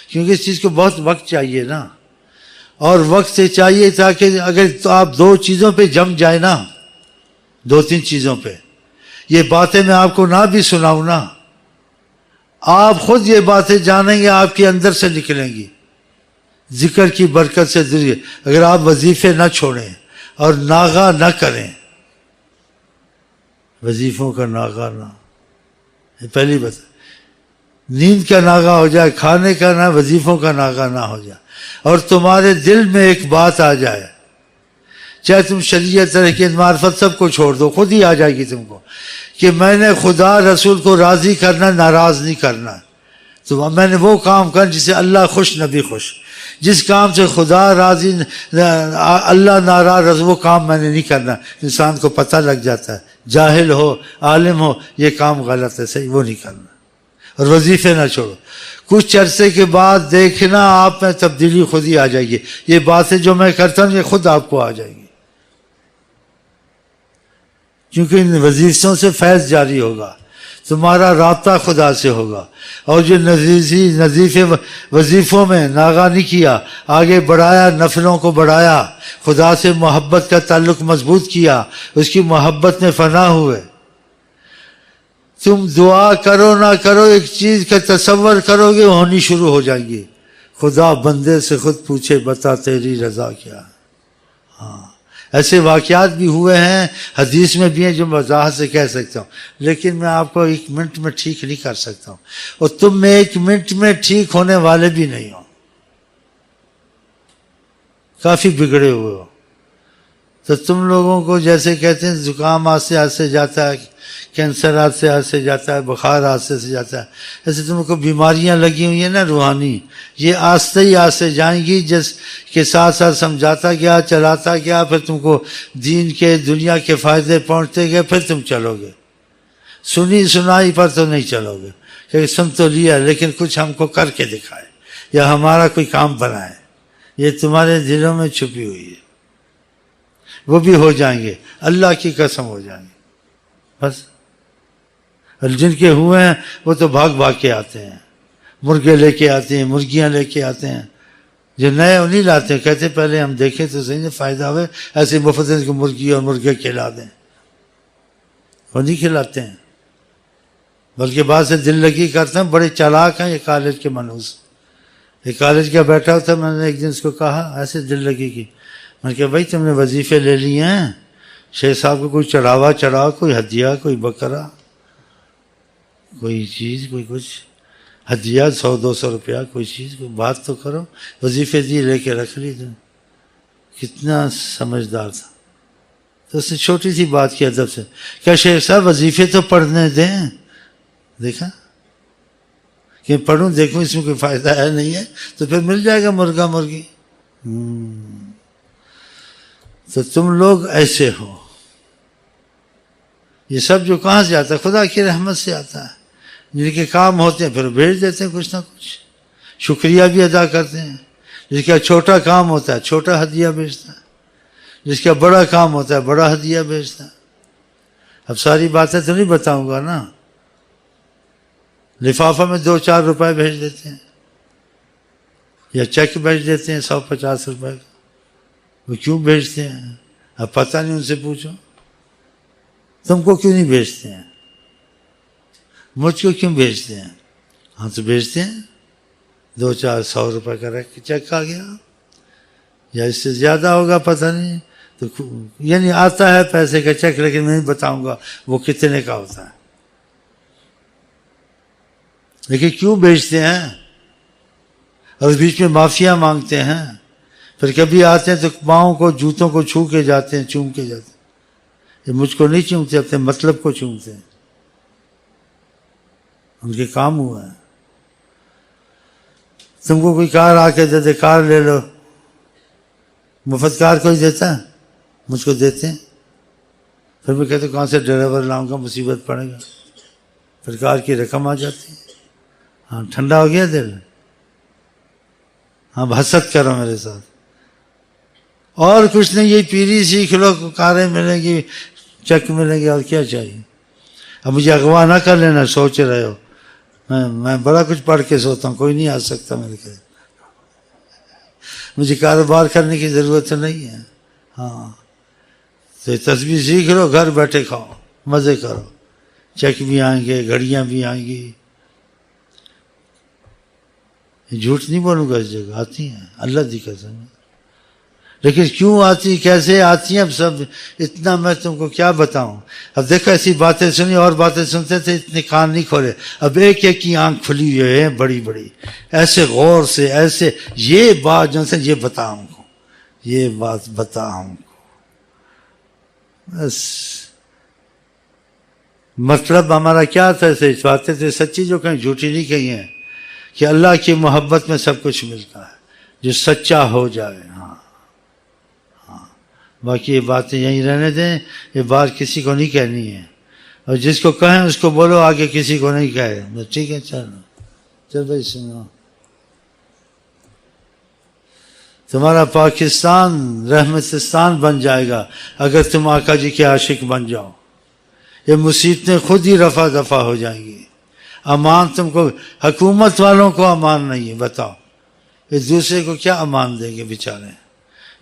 کیونکہ اس چیز کو بہت وقت چاہیے نا، اور وقت سے چاہیے تاکہ اگر تو آپ 2 چیزوں پہ جم جائے نا، 2-3 چیزوں پہ، یہ باتیں میں آپ کو نہ بھی سناؤں نا، آپ خود یہ باتیں جانیں گے، آپ کے اندر سے نکلیں گی ذکر کی برکت سے ذریعے. اگر آپ وظیفے نہ چھوڑیں اور ناغہ نہ کریں، وظیفوں کا ناغہ نہ، یہ پہلی بات، نیند کا ناغہ ہو جائے، کھانے کا نہ، وظیفوں کا ناغہ نہ ہو جائے، اور تمہارے دل میں ایک بات آ جائے، چاہے تم شریعت، تحقیق، معرفت سب کو چھوڑ دو، خود ہی آ جائے گی تم کو کہ میں نے خدا رسول کو راضی کرنا، ناراض نہیں کرنا. تو میں نے وہ کام کرنا جس سے اللہ خوش، نبی خوش. جس کام سے خدا راضی، اللہ ناراض، وہ کام میں نے نہیں کرنا. انسان کو پتہ لگ جاتا ہے، جاہل ہو عالم ہو، یہ کام غلط ہے، صحیح، وہ نہیں کرنا. اور وظیفے نہ چھوڑو. کچھ عرصے کے بعد دیکھنا آپ میں تبدیلی خود ہی آ جائے گی. یہ باتیں جو میں کرتا ہوں یہ خود آپ کو آ جائے گی، کیونکہ ان وظیفوں سے فیض جاری ہوگا، تمہارا رابطہ خدا سے ہوگا. اور جو نظیفے وظیفوں میں ناغہ نہیں کیا، آگے بڑھایا، نفلوں کو بڑھایا، خدا سے محبت کا تعلق مضبوط کیا، اس کی محبت میں فنا ہوئے. تم دعا کرو نہ کرو، ایک چیز کا تصور کرو گے، ہونی شروع ہو جائیں گی. خدا بندے سے خود پوچھے، بتا تیری رضا کیا ہے. ہاں، ایسے واقعات بھی ہوئے ہیں، حدیث میں بھی ہیں جو وضاحت سے کہہ سکتا ہوں، لیکن میں آپ کو 1 منٹ میں ٹھیک نہیں کر سکتا ہوں، اور تم میں 1 منٹ میں ٹھیک ہونے والے بھی نہیں ہو، کافی بگڑے ہوئے ہو. تو تم لوگوں کو جیسے کہتے ہیں زکام آہستہ سے جاتا ہے، کینسر آہستہ سے جاتا ہے، بخار آہستہ سے جاتا ہے، ایسے تم کو بیماریاں لگی ہوئی ہیں نا روحانی، یہ آہستہ ہی آہستہ جائیں گی. جس کے ساتھ ساتھ سمجھاتا گیا، چلاتا گیا، پھر تم کو دین کے، دنیا کے فائدے پہنچتے گئے، پھر تم چلو گے. سنی سنائی پر تو نہیں چلو گے، کہ سن تو لیا لیکن کچھ ہم کو کر کے دکھائے یا ہمارا کوئی کام بنائے. یہ تمہارے دلوں میں چھپی ہوئی ہے، وہ بھی ہو جائیں گے، اللہ کی قسم ہو جائیں گے بس. اور جن کے ہوئے ہیں وہ تو بھاگ بھاگ کے آتے ہیں، مرغے لے کے آتے ہیں، مرغیاں لے کے آتے ہیں. جو نئے انہیں لاتے ہیں، کہتے پہلے ہم دیکھیں تو صحیح نہیں فائدہ ہوئے، ایسے مفت کو مرغی اور مرغے کھلا دیں. وہ نہیں کھلاتے ہیں، بلکہ بعض سے دل لگی کرتے ہیں. بڑے چالاک ہیں یہ کالج کے منوس. یہ کالج کا بیٹھا تھا، میں نے ایک دن اس کو کہا ایسے دل لگی کی، میں نے کہا بھائی تم نے وظیفے لے لیے ہیں، شیخ صاحب کو کوئی چڑھاوا چڑھاؤ، کوئی ہدیہ، کوئی بکرا، کوئی چیز، کوئی کچھ ہدیہ، 100-200 روپیہ، کوئی چیز، کوئی بات تو کرو. وظیفے دی لے کے رکھ لی تم. کتنا سمجھدار تھا. تو اس نے چھوٹی سی بات کی ادب سے، کیا شیخ صاحب وظیفے تو پڑھنے دیں. دیکھا کہ پڑھوں دیکھوں اس میں کوئی فائدہ ہے نہیں ہے تو پھر مل جائے گا مرغا مرغی. تو تم لوگ ایسے ہو. یہ سب جو کہاں سے آتا ہے؟ خدا کی رحمت سے آتا ہے. جن کے کام ہوتے ہیں پھر بھیج دیتے ہیں کچھ نہ کچھ، شکریہ بھی ادا کرتے ہیں. جس کا چھوٹا کام ہوتا ہے چھوٹا ہدیہ بھیجتا ہے، جس کا بڑا کام ہوتا ہے بڑا ہدیہ بھیجتا ہے. اب ساری باتیں تو نہیں بتاؤں گا نا. لفافہ میں 2-4 روپے بھیج دیتے ہیں، یا چیک بھیج دیتے ہیں 150 روپے کا. وہ کیوں بھیجتے ہیں؟ اب پتہ نہیں، ان سے پوچھو تم کو کیوں نہیں بھیجتے ہیں، مجھ کو کیوں بھیجتے ہیں. ہاں تو بھیجتے ہیں، 200-400 روپے کا رکھ کے چیک آ گیا، یا اس سے زیادہ ہوگا پتہ نہیں. تو یعنی آتا ہے پیسے کا چیک، لیکن میں نہیں بتاؤں گا وہ کتنے کا ہوتا ہے. لیکن کیوں بیچتے ہیں؟ اور بیچ میں معافیا مانگتے ہیں. پھر کبھی آتے ہیں تو پاؤں کو، جوتوں کو چھو کے جاتے ہیں، چوم کے جاتے ہیں. یہ مجھ کو نہیں چومتے، اپنے مطلب کو چومتے ہیں. ان کے کام ہوا ہے. تم کو کوئی کار آ کے دے دے، کار لے لو، مفت کار کوئی دیتا ہے؟ مجھ کو دیتے ہیں. پھر میں کہتا ہوں کہاں سے ڈرائیور لاؤں گا، مصیبت پڑے گا. پھر کار کی رقم آ جاتی ہے. ہاں ٹھنڈا ہو گیا دل. ہاں حسد کرو میرے ساتھ، اور کچھ نہیں. یہ پیری سیکھ لو، کاریں ملیں گی، چیک ملیں گے، اور کیا چاہیے. اب مجھے اغوا نہ کر لینا، سوچ رہے ہو میں بڑا کچھ پڑھ کے سوتا ہوں، کوئی نہیں آ سکتا میرے گھر، مجھے کاروبار کرنے کی ضرورت نہیں ہے. ہاں تو تسبیح سیکھ لو، گھر بیٹھے کھاؤ، مزے کرو، چیک بھی آئیں گے، گھڑیاں بھی آئیں گی. جھوٹ نہیں بولوں گا، اس جگہ آتی ہیں اللہ دی قسم. لیکن کیوں آتی، کیسے آتی ہیں، اب سب اتنا میں تم کو کیا بتاؤں. اب دیکھو ایسی باتیں سنی اور باتیں سنتے تھے، اتنے کان نہیں کھولے. اب ایک ایک کی آنکھ کھلی ہوئی ہے بڑی بڑی، ایسے غور سے، ایسے یہ بات جو سے یہ بتا ہم کو، یہ بات بتا ہم کو. بس مطلب ہمارا کیا تھا، ایسے باتیں تھے سچی جو کہیں جھوٹی نہیں کہی ہیں، کہ اللہ کی محبت میں سب کچھ ملتا ہے جو سچا ہو جائے. ہاں ہاں، باقی یہ باتیں یہیں رہنے دیں، یہ بات کسی کو نہیں کہنی ہے، اور جس کو کہیں اس کو بولو، آگے کسی کو نہیں کہے. ٹھیک ہے، چل بھائی سنو. تمہارا پاکستان رحمتستان بن جائے گا اگر تم آقا جی کے عاشق بن جاؤ. یہ مصیبتیں خود ہی رفع دفع ہو جائیں گی. امان تم کو، حکومت والوں کو امان نہیں ہے، بتاؤ ایک دوسرے کو کیا امان دیں گے بیچارے.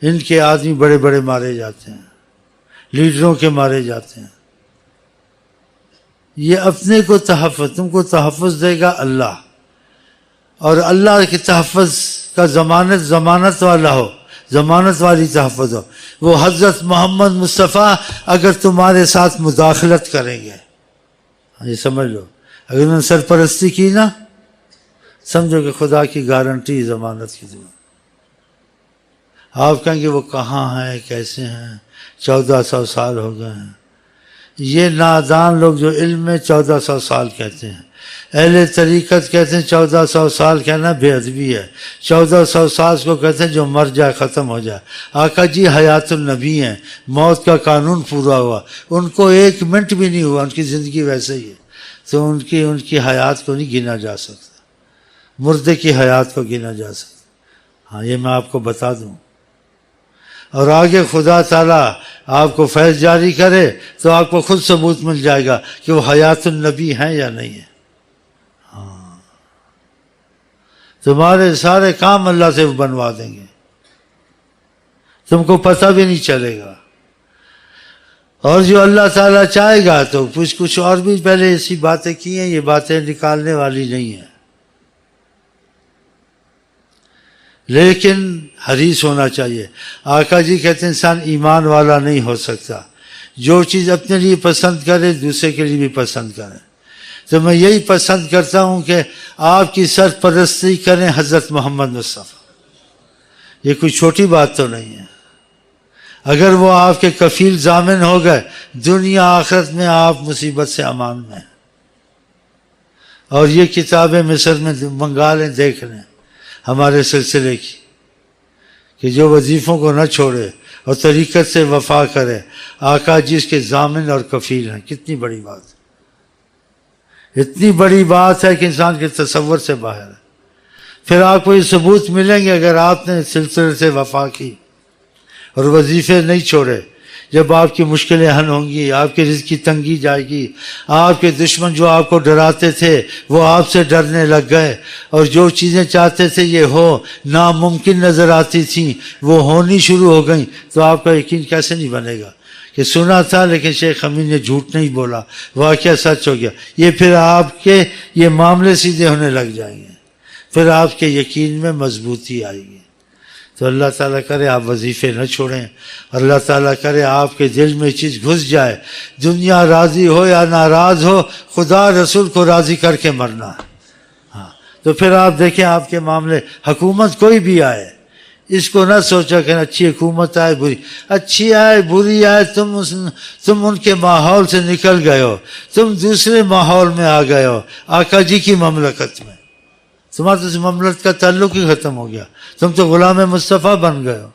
ان کے آدمی بڑے بڑے مارے جاتے ہیں، لیڈروں کے مارے جاتے ہیں. یہ اپنے کو تحفظ، تم کو تحفظ دے گا اللہ، اور اللہ کے تحفظ کا ضمانت والا ہو، ضمانت والی تحفظ ہو. وہ حضرت محمد مصطفیٰ اگر تمہارے ساتھ مداخلت کریں گے، یہ سمجھ لو، اگر انہوں نے سرپرستی کی نا، سمجھو کہ خدا کی گارنٹی ضمانت کی دعا. آپ کہیں گے وہ کہاں ہیں، کیسے ہیں، 1400 سال ہو گئے ہیں. یہ نادان لوگ جو علم میں 1400 سال کہتے ہیں، اہل طریقت کہتے ہیں 1400 سال کہنا بے ادبی ہے. 1400 سال کو کہتے ہیں جو مر جائے، ختم ہو جائے. آقا جی حیات النبی ہیں، موت کا قانون پورا ہوا، ان کو 1 منٹ بھی نہیں ہوا، ان کی زندگی ویسے ہی ہے. تو ان کی حیات کو نہیں گنا جا سکتا، مردے کی حیات کو گنا جا سکتا. ہاں یہ میں آپ کو بتا دوں. اور آگے خدا تعالیٰ آپ کو فیض جاری کرے تو آپ کو خود ثبوت مل جائے گا کہ وہ حیات النبی ہیں یا نہیں ہے. ہاں تمہارے سارے کام اللہ سے بنوا دیں گے، تم کو پتہ بھی نہیں چلے گا. اور جو اللہ تعالیٰ چاہے گا تو کچھ اور بھی پہلے ایسی باتیں کی ہیں، یہ باتیں نکالنے والی نہیں ہیں. لیکن حریص ہونا چاہیے. آقا جی کہتے ہیں انسان ایمان والا نہیں ہو سکتا جو چیز اپنے لیے پسند کرے دوسرے کے لیے بھی پسند کرے. تو میں یہی پسند کرتا ہوں کہ آپ کی سرپرستی کریں حضرت محمد مصطفیٰ. یہ کوئی چھوٹی بات تو نہیں ہے. اگر وہ آپ کے کفیل ضامن ہو گئے، دنیا آخرت میں آپ مصیبت سے امان میں. اور یہ کتابیں مصر میں منگا لیں، دیکھ لیں ہمارے سلسلے کی، کہ جو وظیفوں کو نہ چھوڑے اور طریقت سے وفا کرے، آقا جی اس کے ضامن اور کفیل ہیں. کتنی بڑی بات، اتنی بڑی بات ہے کہ انسان کے تصور سے باہر ہے. پھر آپ کو یہ ثبوت ملیں گے اگر آپ نے سلسلے سے وفا کی اور وظیفے نہیں چھوڑے. جب آپ کی مشکلیں حل ہوں گی، آپ کے رزق کی تنگی جائے گی، آپ کے دشمن جو آپ کو ڈراتے تھے وہ آپ سے ڈرنے لگ گئے، اور جو چیزیں چاہتے تھے یہ ہو ناممکن نظر آتی تھیں وہ ہونی شروع ہو گئیں، تو آپ کا یقین کیسے نہیں بنے گا کہ سنا تھا لیکن شیخ امین نے جھوٹ نہیں بولا، واقعہ سچ ہو گیا. یہ پھر آپ کے یہ معاملے سیدھے ہونے لگ جائیں گے، پھر آپ کے یقین میں مضبوطی آئے گی. تو اللہ تعالیٰ کرے آپ وظیفے نہ چھوڑیں، اللہ تعالیٰ کرے آپ کے دل میں چیز گھس جائے، دنیا راضی ہو یا ناراض ہو خدا رسول کو راضی کر کے مرنا ہے. ہاں تو پھر آپ دیکھیں آپ کے معاملے، حکومت کوئی بھی آئے اس کو نہ سوچا کہ اچھی حکومت آئے بری، اچھی آئے بری آئے، تم ان کے ماحول سے نکل گئے ہو، تم دوسرے ماحول میں آ گئے ہو، آقا جی کی مملکت میں. تمہارا تو مملکت کا تعلق ہی ختم ہو گیا، تم تو غلام مصطفیٰ بن گئے ہو.